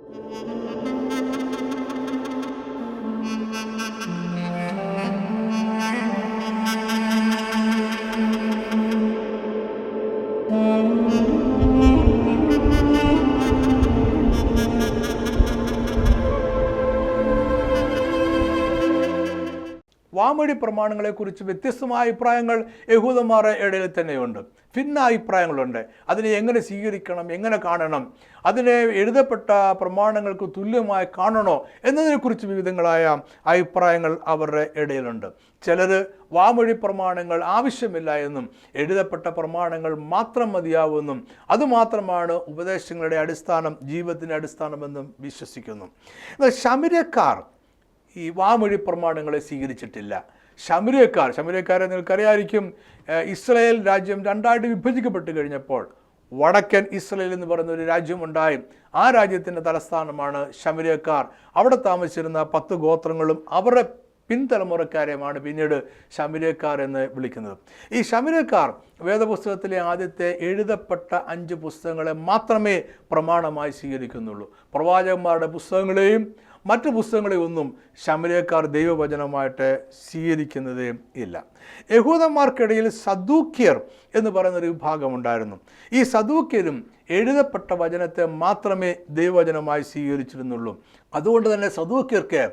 വാമൊഴി പ്രമാണങ്ങളെക്കുറിച്ച് വ്യത്യസ്തമായ അഭിപ്രായങ്ങൾ യഹൂദന്മാരുടെ ഇടയിൽ തന്നെയുണ്ട്. ഭിന്ന അഭിപ്രായങ്ങളുണ്ട്. അതിനെ എങ്ങനെ സ്വീകരിക്കണം, എങ്ങനെ കാണണം, അതിനെ എഴുതപ്പെട്ട പ്രമാണങ്ങൾക്ക് തുല്യമായി കാണണോ എന്നതിനെക്കുറിച്ച് വിവിധങ്ങളായ അഭിപ്രായങ്ങൾ അവരുടെ ഇടയിലുണ്ട്. ചിലർ വാമൊഴി പ്രമാണങ്ങൾ ആവശ്യമില്ല എന്നും എഴുതപ്പെട്ട പ്രമാണങ്ങൾ മാത്രം മതിയാവുമെന്നും അതുമാത്രമാണ് ഉപദേശങ്ങളുടെ അടിസ്ഥാനം, ജീവിതത്തിൻ്റെ അടിസ്ഥാനമെന്നും വിശ്വസിക്കുന്നു. എന്നാൽ ശമര്യക്കാർ ഈ വാമൊഴി പ്രമാണങ്ങളെ സ്വീകരിച്ചിട്ടില്ല. ശമര്യക്കാരെ നിങ്ങൾക്കറിയായിരിക്കും, ഇസ്രായേൽ രാജ്യം രണ്ടായിട്ട് വിഭജിക്കപ്പെട്ട് കഴിഞ്ഞപ്പോൾ വടക്കൻ ഇസ്രായേൽ എന്ന് പറയുന്ന ഒരു രാജ്യമുണ്ടായി. ആ രാജ്യത്തിൻ്റെ തലസ്ഥാനമാണ് ശമര്യക്കാർ. അവിടെ താമസിച്ചിരുന്ന 10 ഗോത്രങ്ങളും അവരുടെ പിൻതലമുറക്കാരെയുമാണ് പിന്നീട് ശമര്യക്കാർ എന്ന് വിളിക്കുന്നത്. ഈ ശമര്യക്കാർ വേദപുസ്തകത്തിലെ ആദ്യത്തെ എഴുതപ്പെട്ട 5 പുസ്തകങ്ങളെ മാത്രമേ പ്രമാണമായി സ്വീകരിക്കുന്നുള്ളൂ. പ്രവാചകന്മാരുടെ പുസ്തകങ്ങളെയും മറ്റു പുസ്തകങ്ങളെയൊന്നും ശമര്യക്കാർ ദൈവവചനമായിട്ട് സ്വീകരിക്കുന്നതേ ഇല്ല. യഹൂദന്മാർക്കിടയിൽ സദൂക്യർ എന്ന് പറയുന്നൊരു വിഭാഗമുണ്ടായിരുന്നു. ഈ സദൂക്യരും എഴുതപ്പെട്ട വചനത്തെ മാത്രമേ ദൈവവചനമായി സ്വീകരിച്ചിരുന്നുള്ളൂ. അതുകൊണ്ട് തന്നെ സദൂക്യർക്ക്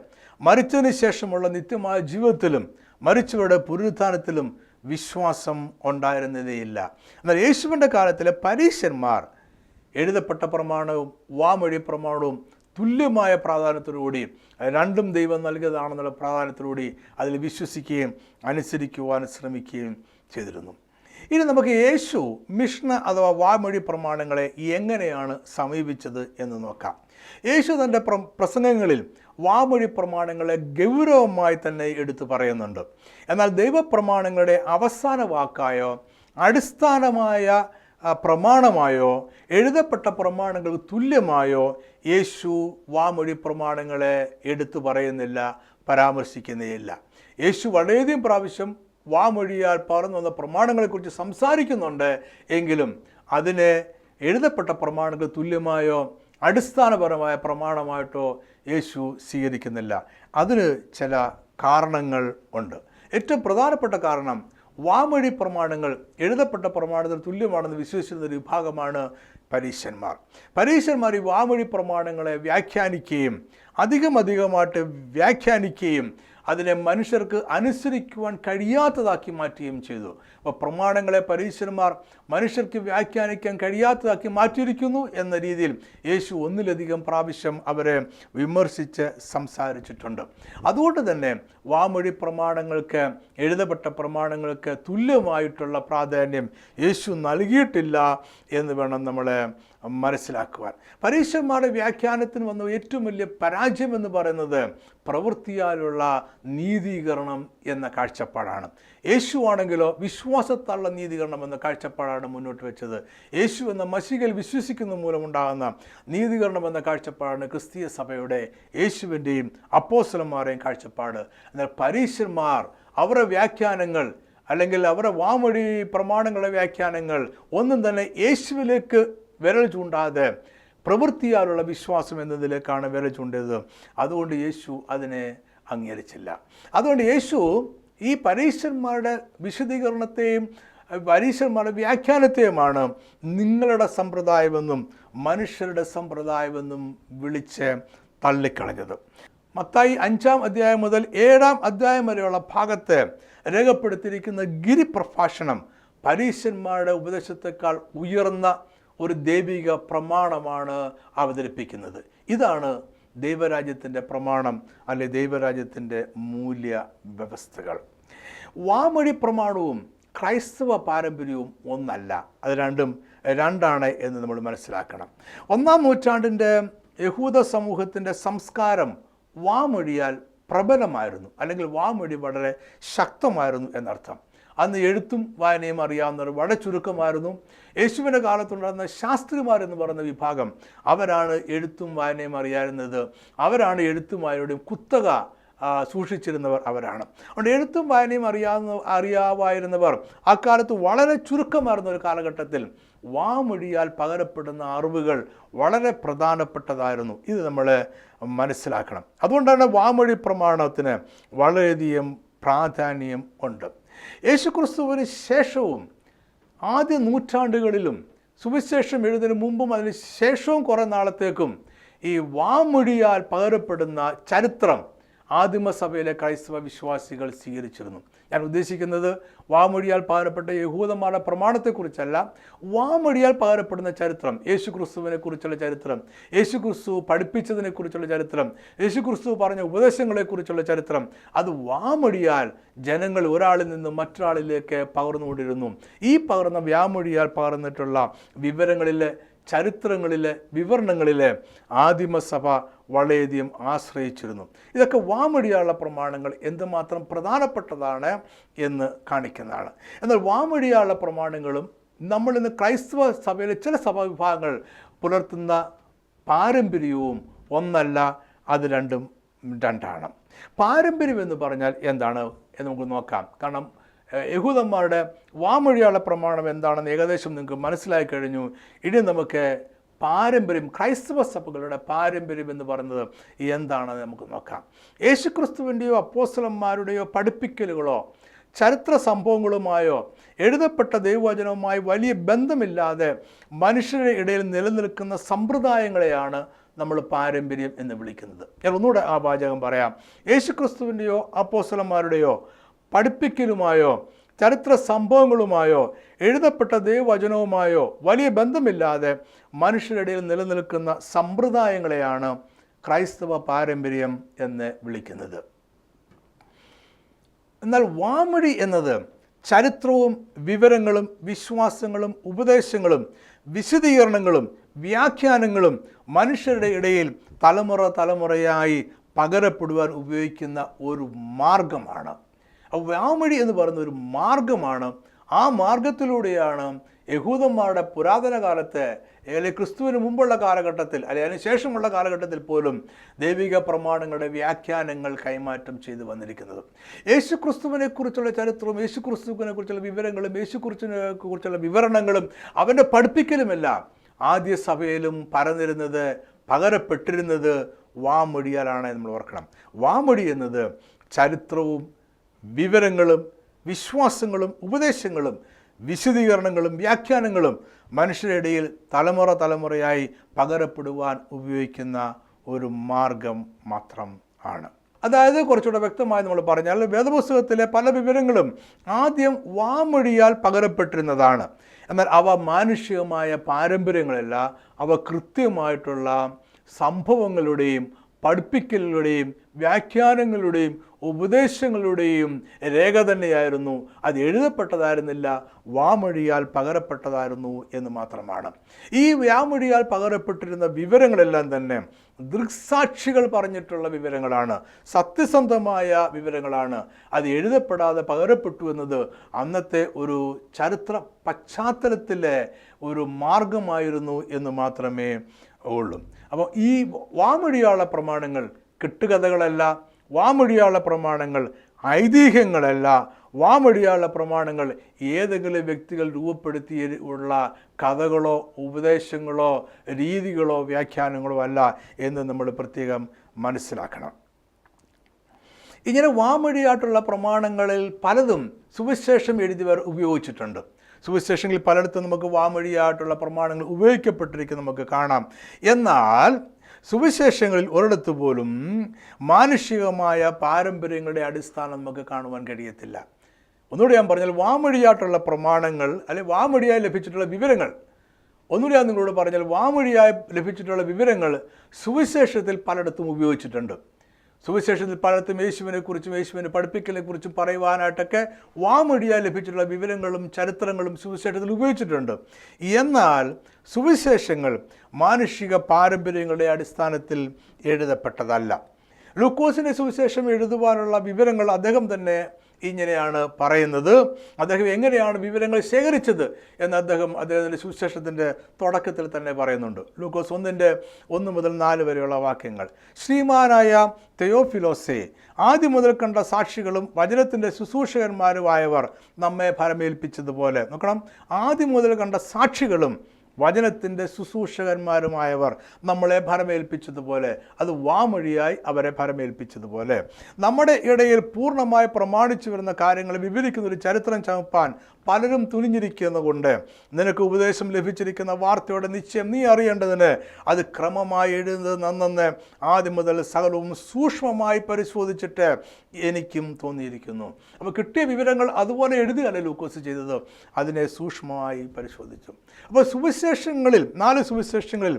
മരിച്ചതിന് ശേഷമുള്ള നിത്യമായ ജീവിതത്തിലും മരിച്ചവരുടെ പുനരുത്ഥാനത്തിലും വിശ്വാസം ഉണ്ടായിരുന്നതേയില്ല. എന്നാൽ യേശുവിൻ്റെ കാലത്തിലെ പരീശന്മാർ എഴുതപ്പെട്ട പ്രമാണവും വാമൊഴി പ്രമാണവും തുല്യമായ പ്രാധാന്യത്തോടുകൂടി, രണ്ടും ദൈവം നൽകിയതാണെന്നുള്ള പ്രാധാന്യത്തോടുകൂടി അതിൽ വിശ്വസിക്കുകയും അനുസരിക്കുവാൻ ശ്രമിക്കുകയും ചെയ്തിരുന്നു. ഇനി നമുക്ക് യേശു മിഷ്ന അഥവാ വാമൊഴി പ്രമാണങ്ങളെ എങ്ങനെയാണ് സമീപിച്ചത് എന്ന് നോക്കാം. യേശു തൻ്റെ പ്രസംഗങ്ങളിൽ വാമൊഴി പ്രമാണങ്ങളെ ഗൗരവമായി തന്നെ എടുത്തു പറയുന്നുണ്ട്. എന്നാൽ ദൈവപ്രമാണങ്ങളുടെ അവസാന വാക്കായോ അടിസ്ഥാനമായ പ്രമാണമായോ എഴുതപ്പെട്ട പ്രമാണങ്ങൾക്ക് തുല്യമായോ യേശു വാമൊഴി പ്രമാണങ്ങളെ എടുത്തു പറയുന്നില്ല, പരാമർശിക്കുന്നേയില്ല. യേശു വളരെയധികം പ്രാവശ്യം വാമൊഴിയാൽ പറഞ്ഞു വന്ന പ്രമാണങ്ങളെക്കുറിച്ച് സംസാരിക്കുന്നുണ്ട്. എങ്കിലും അതിനെ എഴുതപ്പെട്ട പ്രമാണങ്ങൾ തുല്യമായോ അടിസ്ഥാനപരമായ പ്രമാണമായിട്ടോ യേശു സ്വീകരിക്കുന്നില്ല. അതിന് ചില കാരണങ്ങൾ ഉണ്ട്. ഏറ്റവും പ്രധാനപ്പെട്ട കാരണം, വാമൊഴി പ്രമാണങ്ങൾ എഴുതപ്പെട്ട പ്രമാണത്തിന് തുല്യമാണെന്ന് വിശ്വസിക്കുന്ന ഒരു വിഭാഗമാണ് പരീശന്മാർ ഈ വാമൊഴി പ്രമാണങ്ങളെ വ്യാഖ്യാനിക്കുകയും അധികമായിട്ട് വ്യാഖ്യാനിക്കുകയും അതിനെ മനുഷ്യർക്ക് അനുസരിക്കുവാൻ കഴിയാത്തതാക്കി മാറ്റുകയും ചെയ്തു. അപ്പോൾ പ്രമാണങ്ങളെ പരീശന്മാർ മനുഷ്യർക്ക് വ്യാഖ്യാനിക്കാൻ കഴിയാത്തതാക്കി മാറ്റിയിരിക്കുന്നു എന്ന രീതിയിൽ യേശു ഒന്നിലധികം പ്രാവശ്യം അവരെ വിമർശിച്ച് സംസാരിച്ചിട്ടുണ്ട്. അതുകൊണ്ട് തന്നെ വാമൊഴി പ്രമാണങ്ങൾക്ക് എഴുതപ്പെട്ട പ്രമാണങ്ങൾക്ക് തുല്യമായിട്ടുള്ള പ്രാധാന്യം യേശു നൽകിയിട്ടില്ല എന്ന് വേണം നമ്മൾ മനസ്സിലാക്കുവാൻ. പരീശന്മാരുടെ വ്യാഖ്യാനത്തിന് വന്ന ഏറ്റവും വലിയ പരാജയം എന്ന് പറയുന്നത് പ്രവൃത്തിയാലുള്ള നീതീകരണം എന്ന കാഴ്ചപ്പാടാണ്. യേശു ആണെങ്കിലോ വിശ്വാസത്താലുള്ള നീതീകരണം എന്ന കാഴ്ചപ്പാടാണ് മുന്നോട്ട് വെച്ചത്. യേശു എന്ന മശികയിൽ വിശ്വസിക്കുന്ന മൂലമുണ്ടാകുന്ന നീതീകരണം എന്ന കാഴ്ചപ്പാടാണ് ക്രിസ്തീയ സഭയുടെ യേശുവിൻ്റെയും അപ്പോസ്തലന്മാരുടെയും കാഴ്ചപ്പാട്. എന്നാൽ പരീശന്മാർ അവരുടെ വ്യാഖ്യാനങ്ങൾ അല്ലെങ്കിൽ അവരുടെ വാമൊഴി പ്രമാണങ്ങളുടെ വ്യാഖ്യാനങ്ങൾ ഒന്നും തന്നെ യേശുവിലേക്ക് വിരൽ ചൂണ്ടാതെ പ്രവൃത്തിയാലുള്ള വിശ്വാസം എന്നതിലേക്കാണ് വിരൽ ചൂണ്ടിയത്. അതുകൊണ്ട് യേശു അതിനെ അംഗീകരിച്ചില്ല. അതുകൊണ്ട് യേശു ഈ പരീശന്മാരുടെ വിശദീകരണത്തെയും പരീശന്മാരുടെ വ്യാഖ്യാനത്തെയുമാണ് നിങ്ങളുടെ സമ്പ്രദായമെന്നും മനുഷ്യരുടെ സമ്പ്രദായമെന്നും വിളിച്ച് തള്ളിക്കളഞ്ഞത്. മത്തായി 5-ാം അധ്യായം മുതൽ 7-ാം അധ്യായം വരെയുള്ള ഭാഗത്ത് രേഖപ്പെടുത്തിയിരിക്കുന്ന ഗിരിപ്രഭാഷണം പരീശന്മാരുടെ ഉപദേശത്തെക്കാൾ ഉയർന്ന ഒരു ദൈവിക പ്രമാണമാണ് അവതരിപ്പിക്കുന്നത്. ഇതാണ് ദൈവരാജ്യത്തിൻ്റെ പ്രമാണം, അല്ലെ ദൈവരാജ്യത്തിൻ്റെ മൂല്യ വ്യവസ്ഥകൾ. വാമൊഴി പ്രമാണവും ക്രൈസ്തവ പാരമ്പര്യവും ഒന്നല്ല, അത് രണ്ടാണ് എന്ന് നമ്മൾ മനസ്സിലാക്കണം. 1-ാം നൂറ്റാണ്ടിൻ്റെ യഹൂദ സമൂഹത്തിൻ്റെ സംസ്കാരം വാമൊഴിയാൽ പ്രബലമായിരുന്നു, അല്ലെങ്കിൽ വാമൊഴി വളരെ ശക്തമായിരുന്നു എന്നർത്ഥം. അന്ന് എഴുത്തും വായനയും അറിയാവുന്നവർ വളരെ ചുരുക്കമായിരുന്നു. യേശുവിൻ്റെ കാലത്തുണ്ടായിരുന്ന ശാസ്ത്രിമാരെന്ന് പറയുന്ന വിഭാഗം, അവരാണ് എഴുത്തും വായനയും അറിയാവുന്നത്. അവരാണ് എഴുത്തും വായനയുടെയും കുത്തക സൂക്ഷിച്ചിരുന്നവർ അവരാണ്. അതുകൊണ്ട് എഴുത്തും വായനയും അറിയാമായിരുന്നവർ അക്കാലത്ത് വളരെ ചുരുക്കമായിരുന്ന ഒരു കാലഘട്ടത്തിൽ വാമൊഴിയാൽ പകരപ്പെടുന്ന അറിവുകൾ വളരെ പ്രധാനപ്പെട്ടതായിരുന്നു. ഇത് നമ്മൾ മനസ്സിലാക്കണം. അതുകൊണ്ടാണ് വാമൊഴി പ്രമാണത്തിന് വളരെയധികം പ്രാധാന്യം ഉണ്ട്. യേശുക്രിസ്തുവിന് ശേഷവും ആദ്യ നൂറ്റാണ്ടുകളിലും സുവിശേഷം എഴുതുന്നതിന് മുമ്പും അതിന് ശേഷവും കുറേ നാളത്തേക്കും ഈ വാമൊഴിയാൽ പകരപ്പെടുന്ന ചരിത്രം ആദിമസഭയിലെ ക്രൈസ്തവ വിശ്വാസികൾ സ്വീകരിച്ചിരുന്നു. ഞാൻ ഉദ്ദേശിക്കുന്നത് വാമൊഴിയാൽ പകരപ്പെട്ട യഹൂദന്മാരുടെ പ്രമാണത്തെക്കുറിച്ചല്ല, വാമൊഴിയാൽ പകരപ്പെടുന്ന ചരിത്രം, യേശുക്രിസ്തുവിനെ കുറിച്ചുള്ള ചരിത്രം, യേശുക്രിസ്തു പഠിപ്പിച്ചതിനെക്കുറിച്ചുള്ള ചരിത്രം, യേശുക്രിസ്തു പറഞ്ഞ ഉപദേശങ്ങളെക്കുറിച്ചുള്ള ചരിത്രം, അത് വാമൊഴിയാൽ ജനങ്ങൾ ഒരാളിൽ നിന്ന് മറ്റൊരാളിലേക്ക് പകർന്നുകൊണ്ടിരുന്നു. ഈ പകർന്ന വ്യാമൊഴിയാൽ പകർന്നിട്ടുള്ള വിവരങ്ങളിലെ ചരിത്രങ്ങളിലെ വിവരണങ്ങളിലെ ആദിമസഭ വളരെയധികം ആശ്രയിച്ചിരുന്നു. ഇതൊക്കെ വാമൊഴിയാലുള്ള പ്രമാണങ്ങൾ എന്തുമാത്രം പ്രധാനപ്പെട്ടതാണ് എന്ന് കാണിക്കുന്നതാണ്. എന്നാൽ വാമൊഴിയാലുള്ള പ്രമാണങ്ങളും നമ്മളിന്ന് ക്രൈസ്തവ സഭയിലെ ചില സഭാവിഭാഗങ്ങൾ പുലർത്തുന്ന പാരമ്പര്യവും ഒന്നല്ല, അത് രണ്ടാണ്. പാരമ്പര്യം എന്ന് പറഞ്ഞാൽ എന്താണ് എന്ന് നമുക്ക് നോക്കാം. കാരണം യഹൂദന്മാരുടെ വാമൊഴിയാള പ്രമാണം എന്താണെന്ന് ഏകദേശം നിങ്ങൾക്ക് മനസ്സിലായി കഴിഞ്ഞു. ഇനി നമുക്ക് പാരമ്പര്യം, ക്രൈസ്തവ സഭകളുടെ പാരമ്പര്യം എന്ന് പറയുന്നത് എന്താണെന്ന് നമുക്ക് നോക്കാം. യേശുക്രിസ്തുവിൻ്റെയോ അപ്പോസ്തലന്മാരുടെയോ പഠിപ്പിക്കലുകളോ ചരിത്ര സംഭവങ്ങളുമായോ എഴുതപ്പെട്ട ദൈവവചനവുമായി വലിയ ബന്ധമില്ലാതെ മനുഷ്യരുടെ ഇടയിൽ നിലനിൽക്കുന്ന സമ്പ്രദായങ്ങളെയാണ് നമ്മൾ പാരമ്പര്യം എന്ന് വിളിക്കുന്നത്. ഞാൻ ഒന്നുകൂടെ ആ വാചകം പറയാം. യേശുക്രിസ്തുവിൻ്റെയോ അപ്പോസ്തലന്മാരുടെയോ പഠിപ്പിക്കലുമായോ ചരിത്ര സംഭവങ്ങളുമായോ എഴുതപ്പെട്ട ദൈവവചനവുമായോ വലിയ ബന്ധമില്ലാതെ മനുഷ്യരിടയിൽ നിലനിൽക്കുന്ന സമ്പ്രദായങ്ങളെയാണ് ക്രൈസ്തവ പാരമ്പര്യം എന്ന് വിളിക്കുന്നത്. എന്നാൽ വാമൊഴി എന്നത് ചരിത്രവും വിവരങ്ങളും വിശ്വാസങ്ങളും ഉപദേശങ്ങളും വിശദീകരണങ്ങളും വ്യാഖ്യാനങ്ങളും മനുഷ്യരുടെ ഇടയിൽ തലമുറയായി പകരപ്പെടുവാൻ ഉപയോഗിക്കുന്ന ഒരു മാർഗമാണ്. വാമൊഴി എന്ന് പറയുന്ന ഒരു മാർഗമാണ്. ആ മാർഗത്തിലൂടെയാണ് യഹൂദന്മാരുടെ പുരാതന കാലത്ത്, അല്ലെങ്കിൽ ക്രിസ്തുവിന് മുമ്പുള്ള കാലഘട്ടത്തിൽ, അല്ലെങ്കിൽ അതിന് ശേഷമുള്ള കാലഘട്ടത്തിൽ പോലും ദൈവിക പ്രമാണങ്ങളുടെ വ്യാഖ്യാനങ്ങൾ കൈമാറ്റം ചെയ്തു വന്നിരിക്കുന്നത്. യേശുക്രിസ്തുവിനെ കുറിച്ചുള്ള ചരിത്രവും യേശുക്രിസ്തുവിനെ കുറിച്ചുള്ള വിവരങ്ങളും യേശുക്രിസ്തുവിനെക്കുറിച്ചുള്ള വിവരണങ്ങളും അവൻ്റെ പഠിപ്പിക്കലുമെല്ലാം ആദ്യ സഭയിലും പരന്നിരുന്നത്, പകരപ്പെട്ടിരുന്നത് വാമൊഴിയാലാണ് നമ്മൾ ഓർക്കണം. വാമൊഴി എന്നത് ചരിത്രവും വിവരങ്ങളും വിശ്വാസങ്ങളും ഉപദേശങ്ങളും വിശദീകരണങ്ങളും വ്യാഖ്യാനങ്ങളും മനുഷ്യരുടെ ഇടയിൽ തലമുറയായി പകരപ്പെടുവാൻ ഉപയോഗിക്കുന്ന ഒരു മാർഗം മാത്രം ആണ്. അതായത് കുറച്ചുകൂടെ വ്യക്തമായി നമ്മൾ പറഞ്ഞാൽ, വേദപുസ്തകത്തിലെ പല വിവരങ്ങളും ആദ്യം വാമൊഴിയാൽ പകരപ്പെട്ടിരുന്നതാണ്. എന്നാൽ അവ മാനുഷികമായ പാരമ്പര്യങ്ങളല്ല, അവ കൃത്യമായിട്ടുള്ള സംഭവങ്ങളുടെയും പഠിപ്പിക്കലുകളുടെയും വ്യാഖ്യാനങ്ങളുടെയും ഉപദേശങ്ങളുടെയും രേഖ തന്നെയായിരുന്നു. അത് എഴുതപ്പെട്ടതായിരുന്നില്ല, വാമൊഴിയാൽ പകരപ്പെട്ടതായിരുന്നു എന്ന് മാത്രമാണ്. ഈ വാമൊഴിയാൽ പകരപ്പെട്ടിരുന്ന വിവരങ്ങളെല്ലാം തന്നെ ദൃക്സാക്ഷികൾ പറഞ്ഞിട്ടുള്ള വിവരങ്ങളാണ്, സത്യസന്ധമായ വിവരങ്ങളാണ്. അത് എഴുതപ്പെടാതെ പകരപ്പെട്ടു എന്നത് അന്നത്തെ ഒരു ചരിത്ര പശ്ചാത്തലത്തിലെ ഒരു മാർഗമായിരുന്നു എന്ന് മാത്രമേ ഉള്ളൂ. അപ്പോൾ ഈ വാമൊഴിയാള പ്രമാണങ്ങൾ കെട്ടുകഥകളല്ല, വാമൊഴിയാള പ്രമാണങ്ങൾ ഐതിഹ്യങ്ങളല്ല, വാമൊഴിയാള പ്രമാണങ്ങൾ ഏതെങ്കിലും വ്യക്തികൾ രൂപപ്പെടുത്തി ഉള്ള കഥകളോ ഉപദേശങ്ങളോ രീതികളോ വ്യാഖ്യാനങ്ങളോ അല്ല എന്ന് നമ്മൾ പ്രത്യേകം മനസ്സിലാക്കണം. ഇങ്ങനെ വാമൊഴിയായിട്ടുള്ള പ്രമാണങ്ങളിൽ പലതും സുവിശേഷം എഴുതിയവർ ഉപയോഗിച്ചിട്ടുണ്ട്. സുവിശേഷങ്ങളിൽ പലയിടത്തും നമുക്ക് വാമൊഴിയായിട്ടുള്ള പ്രമാണങ്ങൾ ഉപയോഗിക്കപ്പെട്ടിരിക്കുന്നത് നമുക്ക് കാണാം. എന്നാൽ സുവിശേഷങ്ങളിൽ ഒരിടത്ത് പോലും മാനുഷികമായ പാരമ്പര്യങ്ങളുടെ അടിസ്ഥാനം നമുക്ക് കാണുവാൻ കഴിയത്തില്ല. ഒന്നുകൂടി ഞാൻ പറഞ്ഞാൽ, വാമൊഴിയായിട്ടുള്ള പ്രമാണങ്ങൾ അല്ലെങ്കിൽ വാമൊഴിയായി ലഭിച്ചിട്ടുള്ള വിവരങ്ങൾ, ഒന്നുകൂടി ഞാൻ നിങ്ങളോട് പറഞ്ഞാൽ, വാമൊഴിയായി ലഭിച്ചിട്ടുള്ള വിവരങ്ങൾ സുവിശേഷത്തിൽ പലയിടത്തും ഉപയോഗിച്ചിട്ടുണ്ട്. സുവിശേഷത്തിൽ പലയിടത്തും യേശുവിനെക്കുറിച്ചും യേശുവിനെ പഠിപ്പിക്കലിനെക്കുറിച്ചും പറയുവാനായിട്ടൊക്കെ വാമൊഴിയായി ലഭിച്ചിട്ടുള്ള വിവരങ്ങളും ചരിത്രങ്ങളും സുവിശേഷത്തിൽ ഉപയോഗിച്ചിട്ടുണ്ട്. എന്നാൽ സുവിശേഷങ്ങൾ മാനുഷിക പാരമ്പര്യങ്ങളുടെ അടിസ്ഥാനത്തിൽ എഴുതപ്പെട്ടതല്ല. ലൂക്കോസിൻ്റെ സുവിശേഷം എഴുതുവാനുള്ള വിവരങ്ങൾ അദ്ദേഹം തന്നെ ഇങ്ങനെയാണ് പറയുന്നത്. അദ്ദേഹം എങ്ങനെയാണ് വിവരങ്ങൾ ശേഖരിച്ചത് എന്ന് അദ്ദേഹത്തിൻ്റെ സുവിശേഷത്തിൻ്റെ തുടക്കത്തിൽ തന്നെ പറയുന്നുണ്ട്. ലൂക്കോസ് 1:1-4 വരെയുള്ള വാക്യങ്ങൾ. ശ്രീമാനായ തെയോഫിലോസേ, ആദ്യം മുതൽ കണ്ട സാക്ഷികളും വചനത്തിൻ്റെ ശുശ്രൂഷകന്മാരുമായവർ നമ്മെ ഫലമേൽപ്പിച്ചതുപോലെ. നോക്കണം, ആദ്യം മുതൽ കണ്ട സാക്ഷികളും വചനത്തിൻ്റെ ശുശ്രൂഷകന്മാരുമായവർ നമ്മളെ ഭരമേൽപ്പിച്ചതുപോലെ, അത് വാമൊഴിയായി അവരെ ഭരമേൽപ്പിച്ചതുപോലെ. നമ്മുടെ ഇടയിൽ പൂർണ്ണമായി പ്രമാണിച്ചു വരുന്ന കാര്യങ്ങൾ വിവരിക്കുന്നൊരു ചരിത്രം ചമപ്പാൻ പലരും തുനിഞ്ഞിരിക്കുന്നതുകൊണ്ട് നിനക്ക് ഉപദേശം ലഭിച്ചിരിക്കുന്ന വാർത്തയുടെ നിശ്ചയം നീ അറിയേണ്ടതിന് അത് ക്രമമായി എഴുതുന്നത് നന്നെന്ന് ആദ്യം മുതൽ സകലവും സൂക്ഷ്മമായി പരിശോധിച്ചിട്ട് എനിക്കും തോന്നിയിരിക്കുന്നു. അപ്പോൾ കിട്ടിയ വിവരങ്ങൾ അതുപോലെ എഴുതുകയല്ല ലൂക്കോസ് ചെയ്തത്, അതിനെ സൂക്ഷ്മമായി പരിശോധിച്ചു. അപ്പോൾ സുവിശേഷങ്ങളിൽ 4 സുവിശേഷങ്ങളിൽ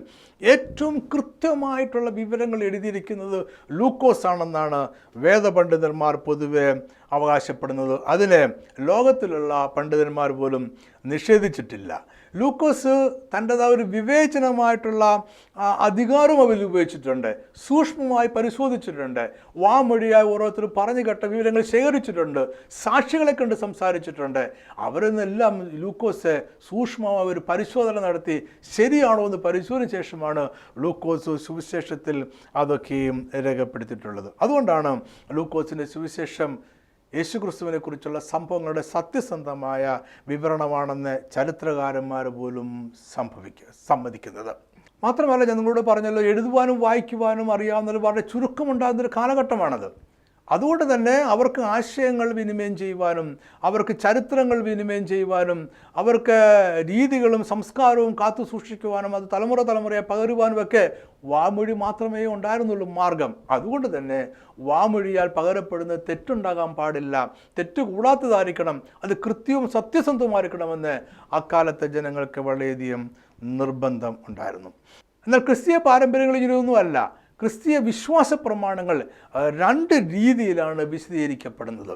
ഏറ്റവും കൃത്യമായിട്ടുള്ള വിവരങ്ങൾ എഴുതിയിരിക്കുന്നത് ലൂക്കോസ് ആണെന്നാണ് വേദപണ്ഡിതന്മാർ പൊതുവെ അവകാശപ്പെടുന്നത്. അതിനെ ലോകത്തിലുള്ള പണ്ഡിതന്മാർ പോലും നിഷേധിച്ചിട്ടില്ല. ലൂക്കോസ് തൻ്റെതായ ഒരു വിവേചനമായിട്ടുള്ള അധികാരം അതിൽ ഉപയോഗിച്ചിട്ടുണ്ട്, സൂക്ഷ്മമായി പരിശോധിച്ചിട്ടുണ്ട്, വാമൊഴിയായി ഓരോരുത്തരും പറഞ്ഞു കേട്ട വിവരങ്ങൾ ശേഖരിച്ചിട്ടുണ്ട്, സാക്ഷികളെ കണ്ട് സംസാരിച്ചിട്ടുണ്ട്. അവരെന്നെല്ലാം ലൂക്കോസ് സൂക്ഷ്മമായ ഒരു പരിശോധന നടത്തി ശരിയാണോ എന്ന് പരിശോധിച്ച ശേഷമാണ് ലൂക്കോസ് സുവിശേഷത്തിൽ അതൊക്കെയും രേഖപ്പെടുത്തിയിട്ടുള്ളത്. അതുകൊണ്ടാണ് ലൂക്കോസിൻ്റെ സുവിശേഷം യേശുക്രിസ്തുവിനെ കുറിച്ചുള്ള സംഭവങ്ങളുടെ സത്യസന്ധമായ വിവരണമാണെന്ന് ചരിത്രകാരന്മാർ പോലും സമ്മതിക്കുന്നത്. മാത്രമല്ല, ഞാൻ നിങ്ങളോട് പറഞ്ഞല്ലോ, എഴുതുവാനും വായിക്കുവാനും അറിയാവുന്നൊരു വളരെ ചുരുക്കമുണ്ടാകുന്നൊരു കാലഘട്ടമാണത്. അതുകൊണ്ട് തന്നെ അവർക്ക് ആശയങ്ങൾ വിനിമയം ചെയ്യുവാനും, അവർക്ക് ചരിത്രങ്ങൾ വിനിമയം ചെയ്യുവാനും, അവർക്ക് രീതികളും സംസ്കാരവും കാത്തു സൂക്ഷിക്കുവാനും, അത് തലമുറയെ പകരുവാനും ഒക്കെ വാമൊഴി മാത്രമേ ഉണ്ടായിരുന്നുള്ളൂ മാർഗം. അതുകൊണ്ട് തന്നെ വാമൊഴിയാൽ പകരപ്പെടുന്ന തെറ്റുണ്ടാകാൻ പാടില്ല, തെറ്റ് കൂടാത്തതായിരിക്കണം, അത് കൃത്യവും സത്യസന്ധവുമായിരിക്കണമെന്ന് അക്കാലത്തെ ജനങ്ങൾക്ക് വളരെയധികം നിർബന്ധം ഉണ്ടായിരുന്നു. എന്നാൽ ക്രിസ്തീയ പാരമ്പര്യങ്ങൾ ഇങ്ങനെയൊന്നുമല്ല. ക്രിസ്തീയ വിശ്വാസ പ്രമാണങ്ങൾ 2 രീതിയിലാണ് വിശദീകരിക്കപ്പെടുന്നത്.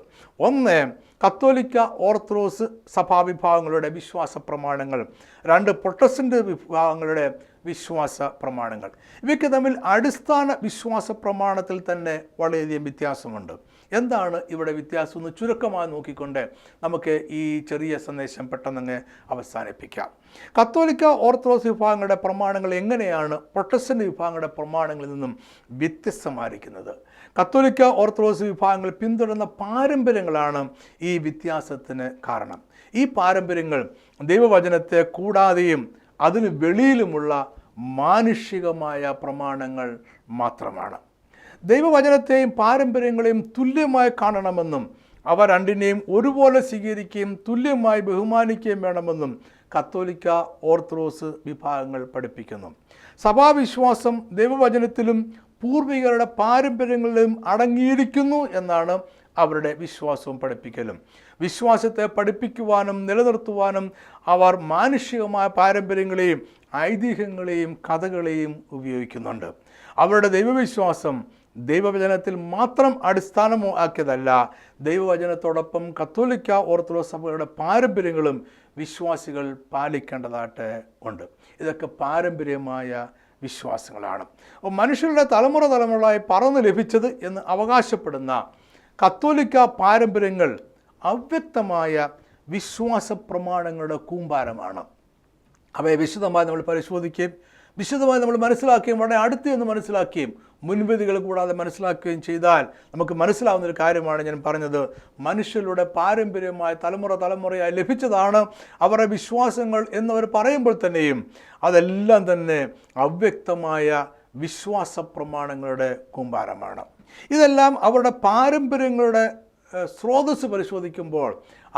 ഒന്ന്, കത്തോലിക്ക ഓർത്തഡോക്സ് സഭാവിഭാഗങ്ങളുടെ വിശ്വാസ പ്രമാണങ്ങൾ. 2, പ്രൊട്ടസ്റ്റന്റ് വിഭാഗങ്ങളുടെ വിശ്വാസ പ്രമാണങ്ങൾ. ഇവയ്ക്ക് തമ്മിൽ അടിസ്ഥാന വിശ്വാസ പ്രമാണത്തിൽ തന്നെ വളരെയധികം വ്യത്യാസമുണ്ട്. എന്താണ് ഇവിടെ വ്യത്യാസം എന്ന് ചുരുക്കമായി നോക്കിക്കൊണ്ട് നമുക്ക് ഈ ചെറിയ സന്ദേശം പെട്ടെന്ന് അവസാനിപ്പിക്കാം. കത്തോലിക്ക ഓർത്തഡോക്സ് വിഭാഗങ്ങളുടെ പ്രമാണങ്ങൾ എങ്ങനെയാണ് പ്രൊട്ടസ്റ്റന്റ് വിഭാഗങ്ങളുടെ പ്രമാണങ്ങളിൽ നിന്നും വ്യത്യസ്തമായിരിക്കുന്നത്? കത്തോലിക്ക ഓർത്തഡോക്സ് വിഭാഗങ്ങൾ പിന്തുടരുന്ന പാരമ്പര്യങ്ങളാണ് ഈ വ്യത്യാസത്തിന് കാരണം. ഈ പാരമ്പര്യങ്ങൾ ദൈവവചനത്തെ കൂടാതെയും അതിന് വെളിയിലുമുള്ള മാനുഷികമായ പ്രമാണങ്ങൾ മാത്രമാണ്. ദൈവവചനത്തെയും പാരമ്പര്യങ്ങളെയും തുല്യമായി കാണണമെന്നും അവ രണ്ടിനെയും ഒരുപോലെ സ്വീകരിക്കുകയും തുല്യമായി ബഹുമാനിക്കുകയും വേണമെന്നും കത്തോലിക്ക ഓർത്തഡോക്സ് വിഭാഗങ്ങൾ പഠിപ്പിക്കുന്നു. സഭാവിശ്വാസം ദൈവവചനത്തിലും പൂർവികരുടെ പാരമ്പര്യങ്ങളിലും അടങ്ങിയിരിക്കുന്നു എന്നാണ് അവരുടെ വിശ്വാസവും പഠിപ്പിക്കലും. വിശ്വാസത്തെ പഠിപ്പിക്കുവാനും നിലനിർത്തുവാനും അവർ മാനുഷികമായ പാരമ്പര്യങ്ങളെയും ഐതിഹ്യങ്ങളെയും കഥകളെയും ഉപയോഗിക്കുന്നുണ്ട്. അവരുടെ ദൈവവിശ്വാസം ദൈവവചനത്തിൽ മാത്രം അടിസ്ഥാനമാക്കിയതല്ല, ദൈവവചനത്തോടൊപ്പം കത്തോലിക്ക ഓർത്തഡോക്സ് സഭകളുടെ പാരമ്പര്യങ്ങളും വിശ്വാസികൾ പാലിക്കേണ്ടതായിട്ട് ഉണ്ട്. ഇതൊക്കെ പാരമ്പര്യമായ വിശ്വാസങ്ങളാണ്. അപ്പോൾ മനുഷ്യരുടെ തലമുറകളായി പറന്നു ലഭിച്ചത് എന്ന് അവകാശപ്പെടുന്ന കത്തോലിക്ക പാരമ്പര്യങ്ങൾ അവ്യക്തമായ വിശ്വാസ പ്രമാണങ്ങളുടെ കൂമ്പാരമാണ്. അവയെ വിശദമായി നമ്മൾ പരിശോധിക്കുകയും വിശദമായി നമ്മൾ മനസ്സിലാക്കുകയും വളരെ അടുത്ത് നിന്ന് മനസ്സിലാക്കുകയും മുൻവിധികൾ കൂടാതെ മനസ്സിലാക്കുകയും ചെയ്താൽ നമുക്ക് മനസ്സിലാവുന്നൊരു കാര്യമാണ് ഞാൻ പറഞ്ഞത്. മനുഷ്യരുടെ പാരമ്പര്യമായി തലമുറയായി ലഭിച്ചതാണ് അവരുടെ വിശ്വാസങ്ങൾ എന്നവർ പറയുമ്പോൾ തന്നെയും അതെല്ലാം തന്നെ അവ്യക്തമായ വിശ്വാസ പ്രമാണങ്ങളുടെ കൂമ്പാരമാണ്. ഇതെല്ലാം അവരുടെ പാരമ്പര്യങ്ങളുടെ സ്രോതസ്സ് പരിശോധിക്കുമ്പോൾ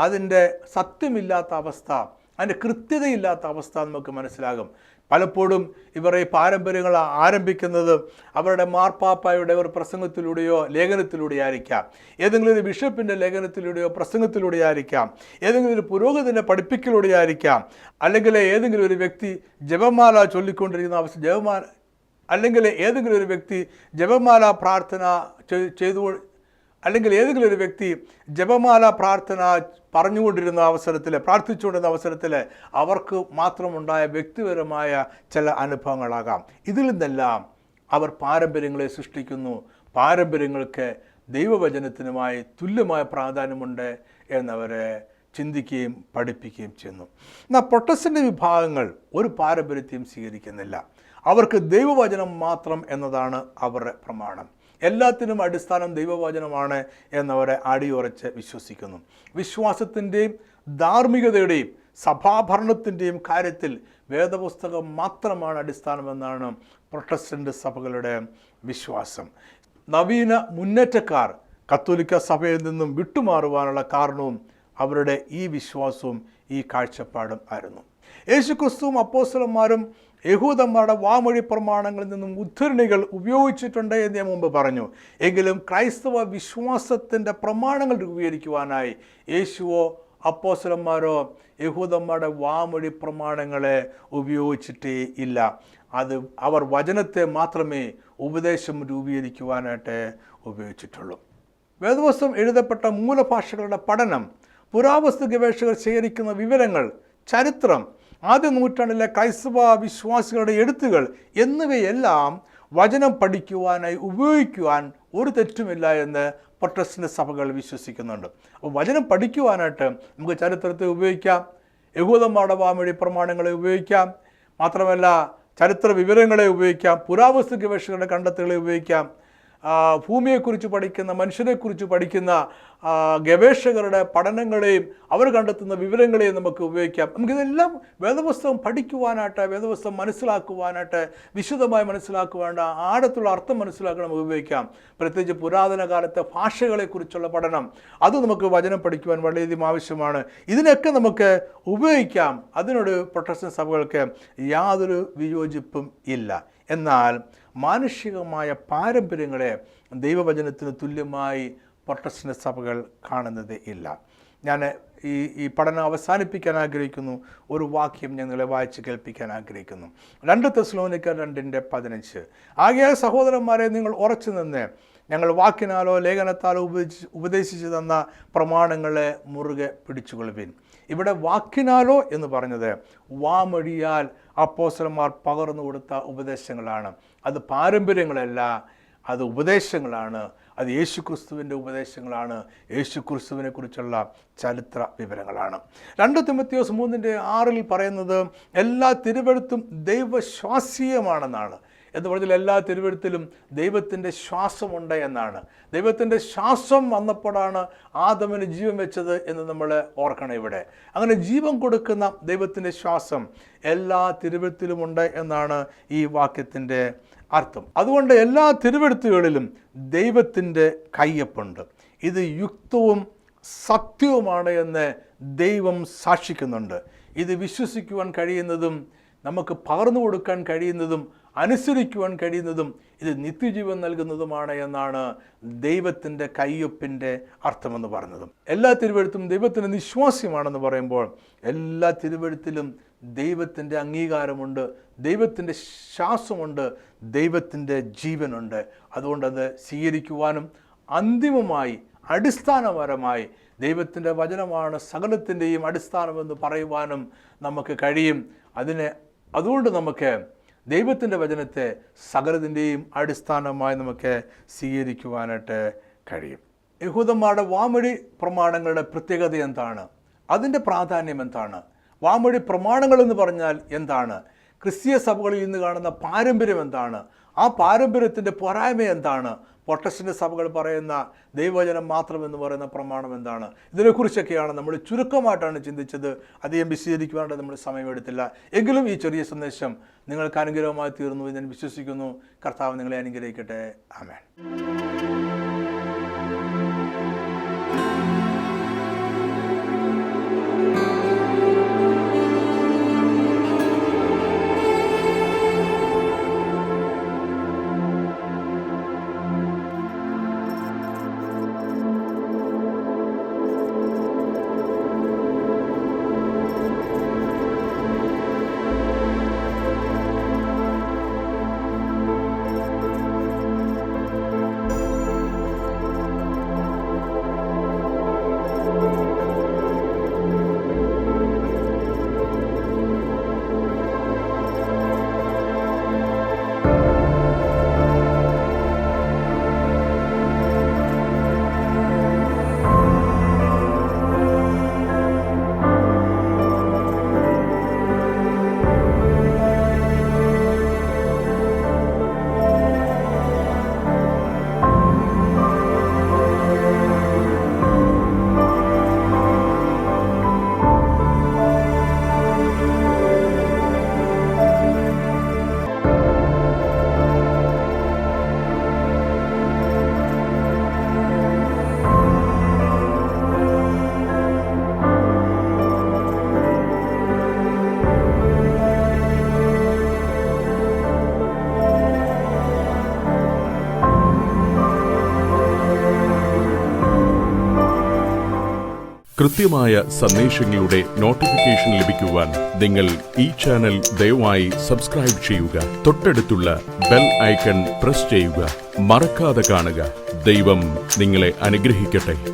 അതിൻ്റെ സത്യമില്ലാത്ത അവസ്ഥ, അതിൻ്റെ കൃത്യതയില്ലാത്ത അവസ്ഥ നമുക്ക് മനസ്സിലാകും. പലപ്പോഴും ഇവർ ഈ പാരമ്പര്യങ്ങൾ ആരംഭിക്കുന്നത് അവരുടെ മാർപ്പാപ്പായുടെ ഒരു പ്രസംഗത്തിലൂടെയോ ലേഖനത്തിലൂടെയോ ആയിരിക്കാം, ഏതെങ്കിലും ഒരു ബിഷപ്പിൻ്റെ ലേഖനത്തിലൂടെയോ പ്രസംഗത്തിലൂടെയോ ആയിരിക്കാം, ഏതെങ്കിലും ഒരു പുരോഹിതൻ്റെ പഠിപ്പിക്കലൂടെയോ ആയിരിക്കാം, അല്ലെങ്കിൽ ഏതെങ്കിലും ഒരു വ്യക്തി ജപമാല ചൊല്ലിക്കൊണ്ടിരിക്കുന്ന അവസ്ഥ അല്ലെങ്കിൽ ഏതെങ്കിലും ഒരു വ്യക്തി ജപമാല പ്രാർത്ഥന അല്ലെങ്കിൽ ഏതെങ്കിലും ഒരു വ്യക്തി ജപമാല പ്രാർത്ഥന പറഞ്ഞുകൊണ്ടിരുന്ന അവസരത്തിൽ, പ്രാർത്ഥിച്ചുകൊണ്ടിരുന്ന അവസരത്തിൽ അവർക്ക് മാത്രമുണ്ടായ വ്യക്തിപരമായ ചില അനുഭവങ്ങളാകാം. ഇതിൽ നിന്നെല്ലാം അവർ പാരമ്പര്യങ്ങളെ സൃഷ്ടിക്കുന്നു, പാരമ്പര്യങ്ങൾക്ക് ദൈവവചനത്തിനുമായി തുല്യമായ പ്രാധാന്യമുണ്ട് എന്നവരെ ചിന്തിക്കുകയും പഠിപ്പിക്കുകയും ചെയ്യുന്നു. എന്നാൽ പ്രൊട്ടസ്റ്റന്റ് വിഭാഗങ്ങൾ ഒരു പാരമ്പര്യത്തെയും സ്വീകരിക്കുന്നില്ല. അവർക്ക് ദൈവവചനം മാത്രം എന്നതാണ് അവരുടെ പ്രമാണം. എല്ലാത്തിനും അടിസ്ഥാനം ദൈവവചനമാണ് എന്നവരെ അടിയുറച്ച് വിശ്വസിക്കുന്നു. വിശ്വാസത്തിൻ്റെയും ധാർമ്മികതയുടെയും സഭാഭരണത്തിൻ്റെയും കാര്യത്തിൽ വേദപുസ്തകം മാത്രമാണ് അടിസ്ഥാനമെന്നാണ് പ്രൊട്ടസ്റ്റന്റ് സഭകളുടെ വിശ്വാസം. നവീന മുന്നേറ്റക്കാർ കത്തോലിക്ക സഭയിൽ നിന്നും വിട്ടുമാറുവാനുള്ള കാരണവും അവരുടെ ഈ വിശ്വാസവും ഈ കാഴ്ചപ്പാടും ആയിരുന്നു. യേശുക്രിസ്തുവും അപ്പോസ്തലന്മാരും യഹൂദന്മാരുടെ വാമൊഴി പ്രമാണങ്ങളിൽ നിന്നും ഉദ്ധരണികൾ ഉപയോഗിച്ചിട്ടുണ്ട് എന്ന് ഞാൻ മുമ്പ് പറഞ്ഞു. എങ്കിലും ക്രൈസ്തവ വിശ്വാസത്തിൻ്റെ പ്രമാണങ്ങൾ രൂപീകരിക്കുവാനായി യേശുവോ അപ്പോസ്തലന്മാരോ യഹൂദന്മാരുടെ വാമൊഴി പ്രമാണങ്ങളെ ഉപയോഗിച്ചിട്ടേ ഇല്ല. അത് അവർ വചനത്തെ മാത്രമേ ഉപദേശം രൂപീകരിക്കുവാനായിട്ട് ഉപയോഗിച്ചിട്ടുള്ളൂ. വേദപുസ്തകം എഴുതപ്പെട്ട മൂലഭാഷകളുടെ പഠനം, പുരാവസ്തു ഗവേഷകർ ശേഖരിക്കുന്ന വിവരങ്ങൾ, ചരിത്രം, ആദ്യ നൂറ്റാണ്ടിലെ ക്രൈസ്തവ വിശ്വാസികളുടെ എഴുത്തുകൾ എന്നിവയെല്ലാം വചനം പഠിക്കുവാനായി ഉപയോഗിക്കുവാൻ ഒരു തെറ്റുമില്ല എന്ന് പ്രൊട്ടസ്റ്റന്റ് സഭകൾ വിശ്വസിക്കുന്നുണ്ട്. അപ്പോൾ വചനം പഠിക്കുവാനായിട്ട് നമുക്ക് ചരിത്രത്തെ ഉപയോഗിക്കാം, യഹൂദന്മാരുടെ വാമൊഴി പ്രമാണങ്ങളെ ഉപയോഗിക്കാം, മാത്രമല്ല ചരിത്ര വിവരങ്ങളെ ഉപയോഗിക്കാം, പുരാവസ്തു ഗവേഷകരുടെ കണ്ടെത്തലുകളെ ഉപയോഗിക്കാം, ഭൂമിയെക്കുറിച്ച് പഠിക്കുന്ന, മനുഷ്യനെക്കുറിച്ച് പഠിക്കുന്ന ഗവേഷകരുടെ പഠനങ്ങളെയും അവർ കണ്ടെത്തുന്ന വിവരങ്ങളെയും നമുക്ക് ഉപയോഗിക്കാം. നമുക്കിതെല്ലാം വേദപുസ്തകം പഠിക്കുവാനായിട്ട്, വേദപുസ്തകം മനസ്സിലാക്കുവാനായിട്ട്, വിശദമായി മനസ്സിലാക്കുവാനായിട്ട്, ആഴത്തുള്ള അർത്ഥം മനസ്സിലാക്കാൻ നമുക്ക് ഉപയോഗിക്കാം. പ്രത്യേകിച്ച് പുരാതന കാലത്തെ ഭാഷകളെക്കുറിച്ചുള്ള പഠനം, അത് നമുക്ക് വചനം പഠിക്കുവാൻ വളരെയധികം ആവശ്യമാണ്. ഇതിനൊക്കെ നമുക്ക് ഉപയോഗിക്കാം. അതിനോട് പ്രൊട്ടസ്റ്റന്റ് സഭകൾക്ക് യാതൊരു വിയോജിപ്പും ഇല്ല. എന്നാൽ മാനുഷികമായ പാരമ്പര്യങ്ങളെ ദൈവവചനത്തിന് തുല്യമായി പ്രൊട്ടസ്റ്റന്റ് സഭകൾ കാണുന്നത് ഇല്ല. ഞാൻ ഈ പഠനം അവസാനിപ്പിക്കാൻ ആഗ്രഹിക്കുന്നു. ഒരു വാക്യം ഞങ്ങളെ വായിച്ച് കേൾപ്പിക്കാൻ ആഗ്രഹിക്കുന്നു. 2 തെസ്സലോനിക്കർ 2:15. ആകയാൽ സഹോദരന്മാരെ, നിങ്ങൾ ഉറച്ചു നിന്ന് ഞങ്ങൾ വാക്കിനാലോ ലേഖനത്താലോ ഉപദേശിച്ചു തന്ന പ്രമാണങ്ങളെ മുറുകെ പിടിച്ചുകൊള്ളുവിൻ. ഇവിടെ വാക്കിനാലോ എന്ന് പറഞ്ഞത് വാമൊഴിയാൽ അപ്പോസ്തലന്മാർ പകർന്നു കൊടുത്ത ഉപദേശങ്ങളാണ്. അത് പാരമ്പര്യങ്ങളല്ല, അത് ഉപദേശങ്ങളാണ്. അത് യേശുക്രിസ്തുവിൻ്റെ ഉപദേശങ്ങളാണ്, യേശുക്രിസ്തുവിനെ കുറിച്ചുള്ള ചരിത്ര വിവരങ്ങളാണ്. 2 തിമോഥെയോസ് 3:6 പറയുന്നത് എല്ലാ തിരുവെഴുത്തും ദൈവശ്വാസീയമാണെന്നാണ്. എന്ന് പറഞ്ഞാൽ എല്ലാ തിരുവെഴുത്തിലും ദൈവത്തിൻ്റെ ശ്വാസമുണ്ട് എന്നാണ്. ദൈവത്തിൻ്റെ ശ്വാസം വന്നപ്പോഴാണ് ആദമിന് ജീവൻ വെച്ചത് എന്ന് നമ്മൾ ഓർക്കണം. ഇവിടെ അങ്ങനെ ജീവൻ കൊടുക്കുന്ന ദൈവത്തിൻ്റെ ശ്വാസം എല്ലാ തിരുവെഴുത്തിലുമുണ്ട് എന്നാണ് ഈ വാക്യത്തിൻ്റെ അർത്ഥം. അതുകൊണ്ട് എല്ലാ തിരുവെഴുത്തുകളിലും ദൈവത്തിൻ്റെ കയ്യൊപ്പുണ്ട്. ഇത് യുക്തവും സത്യവുമാണ് എന്ന് ദൈവം സാക്ഷിക്കുന്നുണ്ട്. ഇത് വിശ്വസിക്കുവാൻ കഴിയുന്നതും നമുക്ക് പകർന്നു കൊടുക്കാൻ കഴിയുന്നതും അനുസരിക്കുവാൻ കഴിയുന്നതും ഇത് നിത്യജീവൻ നൽകുന്നതുമാണ് എന്നാണ് ദൈവത്തിൻ്റെ കയ്യൊപ്പിൻ്റെ അർത്ഥമെന്ന് പറഞ്ഞതും. എല്ലാ തിരുവെഴുത്തും ദൈവത്തിൻ്റെ നിശ്വാസ്യമാണെന്ന് പറയുമ്പോൾ എല്ലാ തിരുവെഴുത്തിലും ദൈവത്തിൻ്റെ അംഗീകാരമുണ്ട്, ദൈവത്തിൻ്റെ ശ്വാസമുണ്ട്, ദൈവത്തിൻ്റെ ജീവനുണ്ട്. അതുകൊണ്ടത് സ്വീകരിക്കുവാനും അന്തിമമായി അടിസ്ഥാനപരമായി ദൈവത്തിൻ്റെ വചനമാണ് സകലത്തിൻ്റെയും അടിസ്ഥാനമെന്ന് പറയുവാനും നമുക്ക് കഴിയും. അതുകൊണ്ട് നമുക്ക് ദൈവത്തിൻ്റെ വചനത്തെ സകലത്തിൻ്റെയും അടിസ്ഥാനമായി നമുക്ക് സ്വീകരിക്കുവാനായിട്ട് കഴിയും. യഹൂദന്മാരുടെ വാമൊഴി പ്രമാണങ്ങളുടെ പ്രത്യേകത എന്താണ്? അതിൻ്റെ പ്രാധാന്യം എന്താണ്? വാമൊഴി പ്രമാണങ്ങൾ എന്ന് പറഞ്ഞാൽ എന്താണ്? ക്രിസ്തീയ സഭകളിൽ ഇന്ന് കാണുന്ന പാരമ്പര്യം എന്താണ്? ആ പാരമ്പര്യത്തിൻ്റെ പോരായ്മ എന്താണ്? പ്രൊട്ടസ്റ്റന്റ് സഭകൾ പറയുന്ന ദൈവവചനം മാത്രമെന്ന് പറയുന്ന പ്രമാണം എന്താണ്? ഇതിനെക്കുറിച്ചൊക്കെയാണ് നമ്മൾ ചുരുക്കമായിട്ടാണ് ചിന്തിച്ചത്. അധികം വിശദീകരിക്കുവാനായിട്ട് നമ്മൾ സമയമെടുത്തില്ല. എങ്കിലും ഈ ചെറിയ സന്ദേശം നിങ്ങൾക്ക് അനുഗ്രഹമായി തീർന്നു എന്ന് ഞാൻ വിശ്വസിക്കുന്നു. കർത്താവ് നിങ്ങളെ അനുഗ്രഹിക്കട്ടെ. ആമേൻ. കൃത്യമായ സന്ദേശങ്ങളുടെ നോട്ടിഫിക്കേഷൻ ലഭിക്കുവാൻ നിങ്ങൾ ഈ ചാനൽ ദയവായി സബ്സ്ക്രൈബ് ചെയ്യുക. തൊട്ടടുത്തുള്ള ബെൽ ഐക്കൺ പ്രസ് ചെയ്യുക. മറക്കാതെ കാണുക. ദൈവം നിങ്ങളെ അനുഗ്രഹിക്കട്ടെ.